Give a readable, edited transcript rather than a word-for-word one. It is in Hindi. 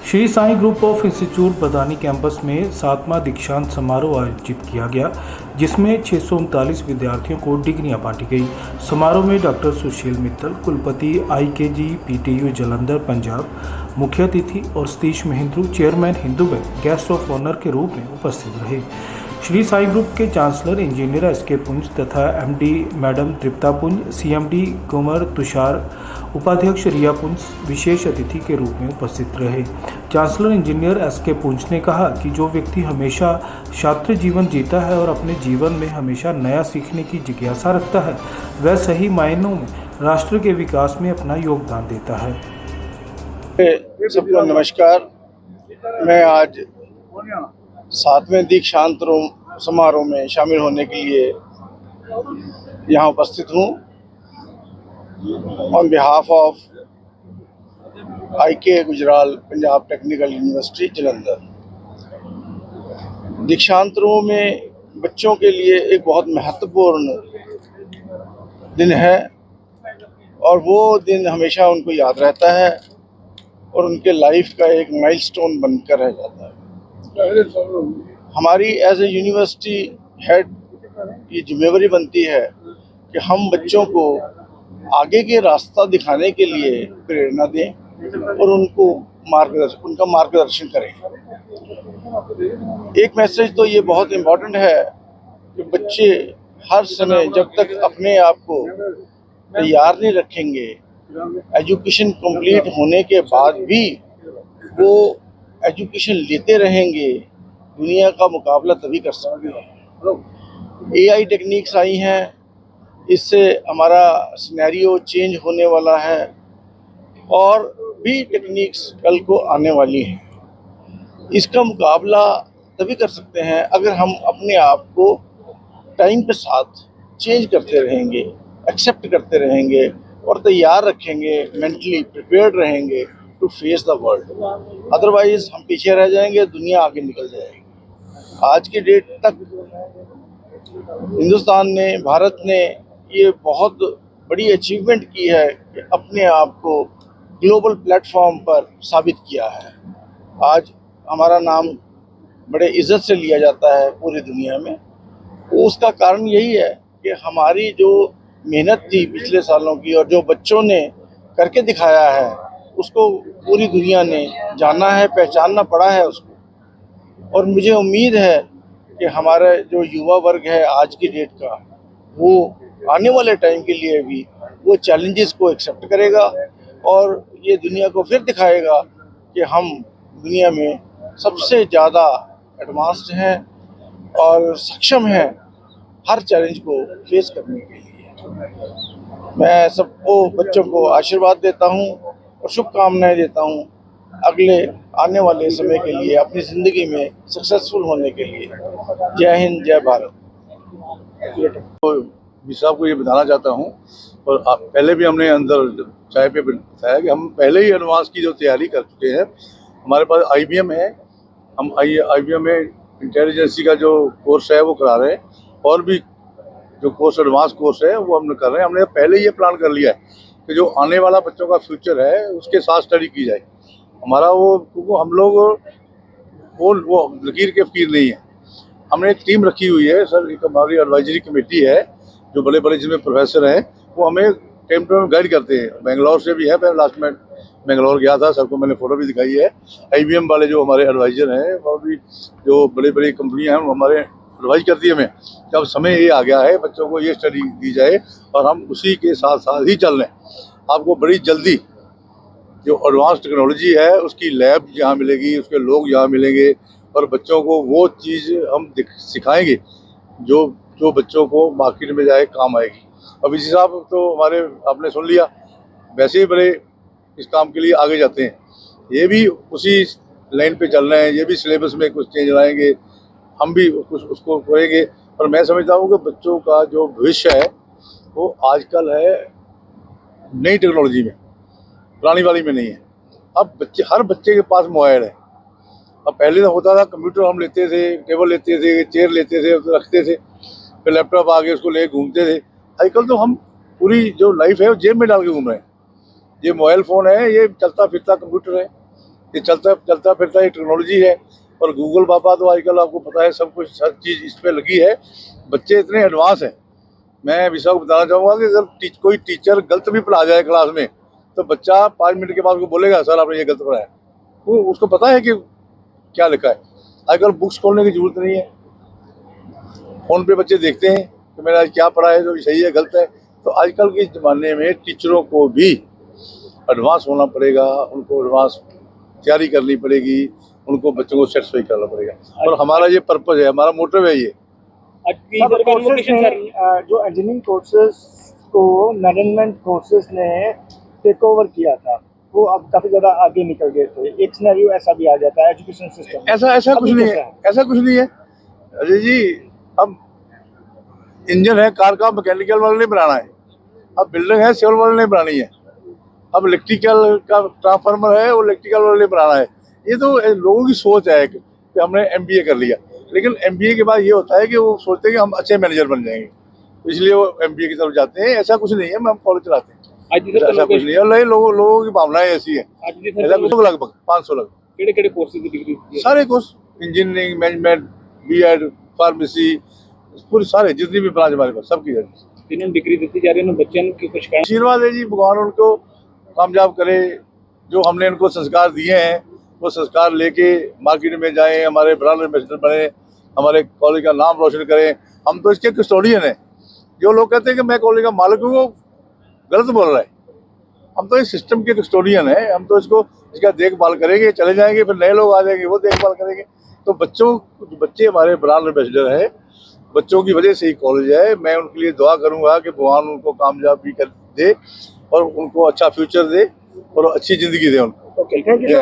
Shri Sai group of institute Badhani campus में 7वां दीक्षांत समारोह आयोजित किया गया, जिसमें 639 विद्यार्थियों को डिग्रियां बांटी गई। समारोह में डॉक्टर सुशील मित्तल, कुलपति IKG PTU जालंधर पंजाब, मुख्य अतिथि और Satish Mahendru, chairman Hindu bank, guest of honour के रूप में उपस्थित रहे। श्री साई ग्रुप के चांसलर इंजीनियर SK पुंज तथा MD मैडम तृप्ता पुंज, CMD कुंवर तुषार, उपाध्यक्ष रिया पुंज विशेष अतिथि के रूप में उपस्थित रहे। चांसलर इंजीनियर SK पुंज ने कहा कि जो व्यक्ति हमेशा छात्र जीवन जीता है और अपने जीवन में हमेशा नया सीखने की जिज्ञासा रखता है, वह सही मायनों में राष्ट्र के विकास में अपना योगदान देता है। सबको नमस्कार। मैं आज 7वें दीक्षांत समारोह में शामिल होने के लिए यहाँ उपस्थित हूँ। On behalf of IK Gujral Punjab technical university Jalandhar. दीक्षांतों में बच्चों के लिए एक बहुत महत्वपूर्ण दिन है और वो दिन हमेशा उनको याद रहता है और उनके लाइफ का एक माइलस्टोन बनकर रह जाता है। हमारी एज ए यूनिवर्सिटी हेड ये जिम्मेवारी बनती है कि हम बच्चों को आगे के रास्ता दिखाने के लिए प्रेरणा दें और उनका मार्गदर्शन करें। एक मैसेज तो ये बहुत इम्पोर्टेंट है कि बच्चे हर समय जब तक अपने आप को तैयार नहीं रखेंगे, एजुकेशन कंप्लीट होने के बाद भी वो एजुकेशन लेते रहेंगे, दुनिया का मुकाबला तभी कर सकते हैं। AI टेक्निक्स आई हैं, इससे हमारा सिनेरियो चेंज होने वाला है और भी टेक्निक्स कल को आने वाली हैं। इसका मुकाबला तभी कर सकते हैं अगर हम अपने आप को टाइम के साथ चेंज करते रहेंगे, एक्सेप्ट करते रहेंगे और तैयार रखेंगे, मेंटली प्रिपेयर्ड रहेंगे to face the world. Otherwise हम पीछे रह जाएंगे, दुनिया आगे निकल जाएगी। आज की डेट तक हिंदुस्तान ने, भारत ने ये बहुत बड़ी अचीवमेंट की है कि अपने आप को ग्लोबल प्लेटफॉर्म पर साबित किया है। आज हमारा नाम बड़े इज्जत से लिया जाता है पूरी दुनिया में। उसका कारण यही है कि हमारी जो मेहनत थी पिछले सालों की और जो बच्चों ने करके दिखाया है, उसको पूरी दुनिया ने जाना है, पहचानना पड़ा है उसको। और मुझे उम्मीद है कि हमारा जो युवा वर्ग है आज की डेट का, वो आने वाले टाइम के लिए भी वो चैलेंजेस को एक्सेप्ट करेगा और ये दुनिया को फिर दिखाएगा कि हम दुनिया में सबसे ज़्यादा एडवांस्ड हैं और सक्षम हैं हर चैलेंज को फेस करने के लिए। मैं सबको, बच्चों को आशीर्वाद देता हूँ और शुभकामनाएं देता हूँ अगले आने वाले समय के लिए, अपनी ज़िंदगी में सक्सेसफुल होने के लिए। जय हिंद, जय भारत। तो साहब को ये बताना चाहता हूँ, और पहले भी हमने अंदर चाय पे बताया कि हम पहले ही एडवांस की जो तैयारी कर चुके हैं। हमारे पास IBM है, हम IBM में इंटेलिजेंसी का जो कोर्स है वो करा रहे हैं और भी जो कोर्स एडवांस कोर्स है वो हम कर रहे हैं। हमने पहले ये प्लान कर लिया है कि जो आने वाला बच्चों का फ्यूचर है उसके साथ स्टडी की जाए। हमारा वो हम लोग वो लकीर के फकीर नहीं है। हमने एक टीम रखी हुई है सर, एक हमारी एडवाइजरी कमेटी है जो बड़े बड़े जिसमें प्रोफेसर हैं, वो हमें टाइम टू टाइम गाइड करते हैं। बेंगलोर से भी है, मैं लास्ट में बेंगलोर गया था, सबको मैंने फ़ोटो भी दिखाई है। IBM वाले जो हमारे एडवाइज़र हैं और भी जो बड़ी बड़ी कंपनियां हैं वो हमारे एडवाइज करती है हमें कि अब समय ये आ गया है बच्चों को ये स्टडी दी जाए और हम उसी के साथ साथ ही चल रहे हैं। आपको बड़ी जल्दी जो एडवांस टेक्नोलॉजी है उसकी लैब यहाँ मिलेगी, उसके लोग यहाँ मिलेंगे और बच्चों को वो चीज़ हम सिखाएंगे जो बच्चों को मार्केट में जाए काम आएगी। अब इसी साहब तो हमारे आपने सुन लिया, वैसे ही बड़े इस काम के लिए आगे जाते हैं, ये भी उसी लाइन पे चल रहे हैं। ये भी सिलेबस में कुछ चेंज लाएंगे, हम भी कुछ उसको करेंगे। और मैं समझता हूँ कि बच्चों का जो भविष्य है वो आजकल है नई टेक्नोलॉजी में, पुरानी वाली में नहीं है। अब हर बच्चे के पास मोबाइल है। अब पहले तो होता था कंप्यूटर हम लेते थे, टेबल लेते थे, चेयर लेते थे, रखते थे, फिर लैपटॉप आ गए उसको ले घूमते थे। आजकल तो हम पूरी जो लाइफ है वो जेब में डाल के घूम रहे हैं। ये मोबाइल फ़ोन है, ये चलता फिरता कंप्यूटर है। ये चलता चलता फिरता ये टेक्नोलॉजी है। और गूगल पापा तो आजकल आपको पता है सब कुछ, हर चीज़ इस पर लगी है। बच्चे इतने एडवांस हैं। मैं विषय को बताना चाहूँगा कि अगर कोई टीचर गलत भी पढ़ा जाए क्लास में, तो बच्चा 5 मिनट के बाद उसको बोलेगा सर आपने ये गलत पढ़ाया। वो उसको पता है कि क्या लिखा है। आजकल बुक्स खोलने की जरूरत नहीं है, फ़ोन पे बच्चे देखते हैं कि मैंने आज क्या पढ़ा है, जो सही है गलत है। तो आजकल के ज़माने में टीचरों को भी एडवांस होना पड़ेगा, उनको एडवांस तैयारी करनी पड़ेगी, उनको बच्चों को सेटिस्फाई करना पड़ेगा। और हमारा ये पर्पज़ है, हमारा मोटिव है ये। सब कोर्सेज ने जो इंजीनियरिंग कोर्सेज को मैनेजमेंट कोर्सेज ने टेक ओवर किया था, वो अब काफी ज्यादा आगे निकल गए थे। एक सिनेरियो ऐसा भी आ जाता है एजुकेशन सिस्टम। ऐसा कुछ नहीं है, ऐसा कुछ नहीं है अजय जी। अब इंजन है कार का, मैकेनिकल वाले नहीं बनाना है। अब बिल्डिंग है सिविल वाले नहीं बनानी है। अब इलेक्ट्रिकल का ट्रांसफार्मर है, वो इलेक्ट्रिकल वाले नहीं बनाना है। ये तो लोगों की सोच है कि हमने MBA कर लिया, लेकिन MBA के बाद ये होता है कि वो सोचते हैं कि हम अच्छे मैनेजर बन जाएंगे, तो इसलिए वो MBA की तरफ जाते हैं। ऐसा कुछ नहीं है, हम कॉलेज चलाते हैं, ऐसा कुछ नहीं है। लोगों की भावनाएं ऐसी है। ऐसा कुछ लगभग 500 लगभग सारे course, engineering, management, B.Ed, pharmacy, पूरे सारे जितनी भी ब्रांच हमारे पास सबकी डिग्री दी जा रही है। बच्चों की कुछ आशीर्वाद है जी, भगवान उनको कामयाब करे। जो हमने इनको संस्कार दिए हैं वो संस्कार लेके मार्केट में जाएं, हमारे ब्रांड एम्बेसडर बने, हमारे कॉलेज का नाम रोशन करें। हम तो इसके कस्टोडियन हैं। जो लोग कहते हैं कि मैं कॉलेज का मालिक हूँ, वो गलत बोल रहा है। हम तो इस सिस्टम के कस्टोडियन हैं। हम तो इसका देखभाल करेंगे, चले जाएंगे, फिर नए लोग आ जाएंगे, वो देखभाल करेंगे। तो बच्चे हमारे ब्रांड एम्बेसडर हैं। बच्चों की वजह से ही कॉलेज है। मैं उनके लिए दुआ करूंगा कि भगवान उनको कामयाबी कर दे और उनको अच्छा फ्यूचर दे और अच्छी ज़िंदगी दे उनको। Okay, thank you.